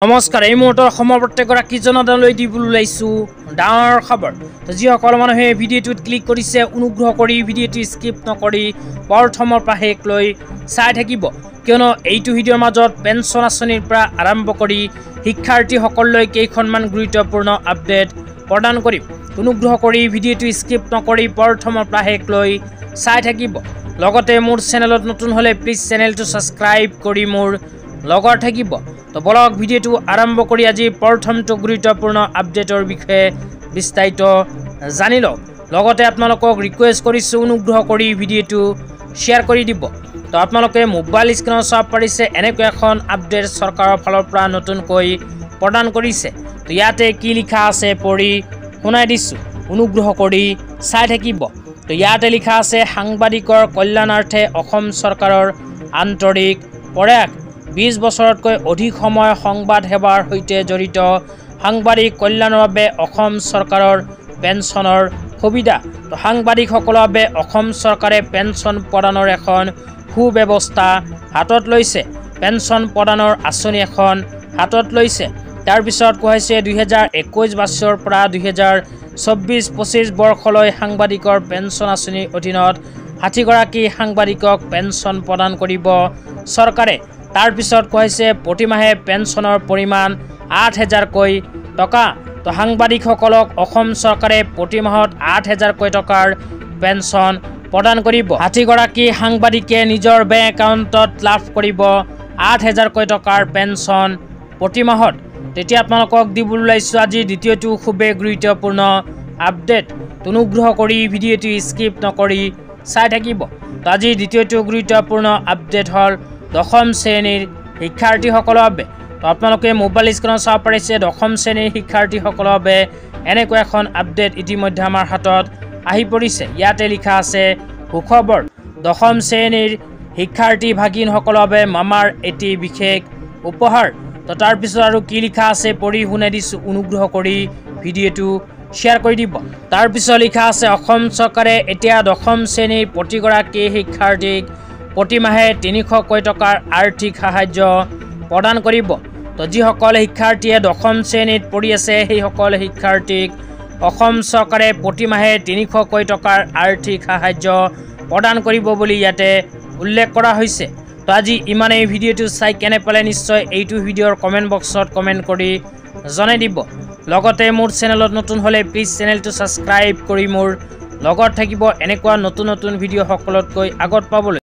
নমস্কাৰ এই মুহূৰ্তৰ সময় প্ৰত্যেকগৰাকী জনতালৈ দিবলৈ ওলাইছো ডাঙৰ খবৰ তো যিসকল মানুহে ভিডিঅ'টোত ক্লিক কৰিছে অনুগ্ৰহ কৰি ভিডিঅ'টো স্কিপ নকৰি প্ৰথমৰ পৰা শেষলৈ চাই থাকিব কিয়নো এইটো ভিডিঅ'ৰ মাজত পেঞ্চন আঁচনিৰ পৰা আৰম্ভ কৰি শিক্ষাৰ্থীসকললৈ কেইখনমান গুৰুত্বপূৰ্ণ আপডেট প্ৰদান কৰিম অনুগ্ৰহ কৰি ভিডিঅ'টো স্কিপ নকৰি প্ৰথমৰ পৰা শেষলৈ চাই থাকিব লগতে মোৰ চেনেলত নতুন হলে প্লিজ চেনেলটো সাবস্ক্ৰাইব কৰি মোৰ লগৰ থাকিব তো বলক ভিডিঅ'টো আৰম্ভ কৰি আজি প্ৰথমটো গুৰুত্বপূৰ্ণ আপডেটৰ বিষয়ে বিস্তাৰিত জানি লওক লগতে আপোনালোকক ৰিকুৱেষ্ট কৰিছো অনুগ্ৰহ কৰি ভিডিঅ'টো শ্বেয়াৰ কৰি দিব তো আপোনালোকে মোবাইল স্ক্ৰীনত চাব পাৰিছে এনেকৈ এখন আপডেট চৰকাৰৰ ফালৰ পৰা নতুনকৈ প্ৰদান কৰিছে তো ইয়াতে কি লিখা আছে পঢ়ি শুনাই দিছো অনুগ্ৰহ কৰি চাই থাকিব তো ইয়াতে লিখা আছে সাংবাদিকৰ কল্যাণাৰ্থে অসম চৰকাৰৰ আন্তৰিক প্ৰয়াস 20 বছৰতকৈ অধিক সময় সংবাদ সেৱাৰ সৈতে জড়িত সাংবাদিক কল্যাণৰ বাবে অসম চৰকাৰৰ পেঞ্চনৰ সুবিধা তো সাংবাদিকসকলৰ বাবে অসম চৰকাৰে পেঞ্চন প্ৰদানৰ এখন সুব্যৱস্থা হাতত লৈছে পেঞ্চন প্ৰদানৰ আঁচনি এখন হাতত লৈছে তাৰ পিছত কৈছে 2021 বছৰৰ পৰা 2024-25 বৰ্ষলৈ সাংবাদিকৰ পেঞ্চন আঁচনিৰ অধীনত 60 গৰাকী সাংবাদিকক পেঞ্চন প্ৰদান কৰিব চৰকাৰে তাৰ পিছত কৈছে প্ৰতিমাহে পেঞ্চনৰ পৰিমাণ 8000 কৈ টকা তো সাংবাদিকসকলক অসম চৰকাৰে প্ৰতিমাহত 8000 কৈ টকাৰ পেঞ্চন প্ৰদান কৰিব 60 গৰাকী সাংবাদিকে নিজৰ বেংক একাউণ্টত লাভ কৰিব 8000 কৈ টকাৰ পেঞ্চন প্ৰতিমাহত তেতিয়া আপোনালোকক দিবলৈ ওলাইছো আজি দ্বিতীয়টো খুবেই গুৰুত্বপূৰ্ণ আপডেট অনুগ্ৰহ কৰি ভিডিঅ'টো স্কিপ নকৰি চাই থাকিব তো আজি দ্বিতীয়টো গুৰুত্বপূৰ্ণ আপডেট হল দশম শ্ৰেণীৰ শিক্ষাৰ্থীসকলৰ বাবে তো আপোনালোকে মোবাইল স্ক্ৰীনত চাব পাৰিছে দশম শ্ৰেণীৰ শিক্ষাৰ্থীসকলৰ বাবে এনেকৈ এখন আপডেট ইতিমধ্যে আমাৰ হাতত আহি পৰিছে ইয়াতে লিখা আছে সুখবৰ দশম শ্ৰেণীৰ শিক্ষাৰ্থী ভাগিনসকলৰ বাবে মামাৰ এটি বিশেষ উপহাৰ তো তাৰ পিছত আৰু কি লিখা আছে পঢ়ি শুনাই দিছো অনুগ্ৰহ কৰি ভিডিঅ'টো শ্বেয়াৰ কৰি দিব তাৰ পিছত লিখা আছে অসম চৰকাৰে এতিয়া দশম শ্ৰেণীৰ প্ৰতিগৰাকী শিক্ষাৰ্থীক প্ৰতিমাহে 300 কৈ টকাৰ আৰ্থিক সাহায্য প্ৰদান কৰিব তো যিসকল শিক্ষাৰ্থীয়ে দশম শ্ৰেণীত পঢ়ি আছে সেই সকল শিক্ষাৰ্থীক অসম চৰকাৰে প্ৰতিমাহে 300 কৈ টকাৰ আৰ্থিক সাহায্য প্ৰদান কৰিব বুলি ইয়াতে উল্লেখ কৰা হৈছে তো আজি ইমানেই ভিডিঅ'টো চাই কেনে পালে নিশ্চয় এইটো ভিডিঅ'ৰ কমেণ্ট বক্সত কমেণ্ট কৰি জনাই দিব লগতে মোৰ চেনেলত নতুন হলে প্লিজ চেনেলটো সাবস্ক্ৰাইব কৰি মোৰ লগত থাকিব এনেকুৱা নতুন নতুন ভিডিঅ' সকলোতকৈ আগত পাবলৈ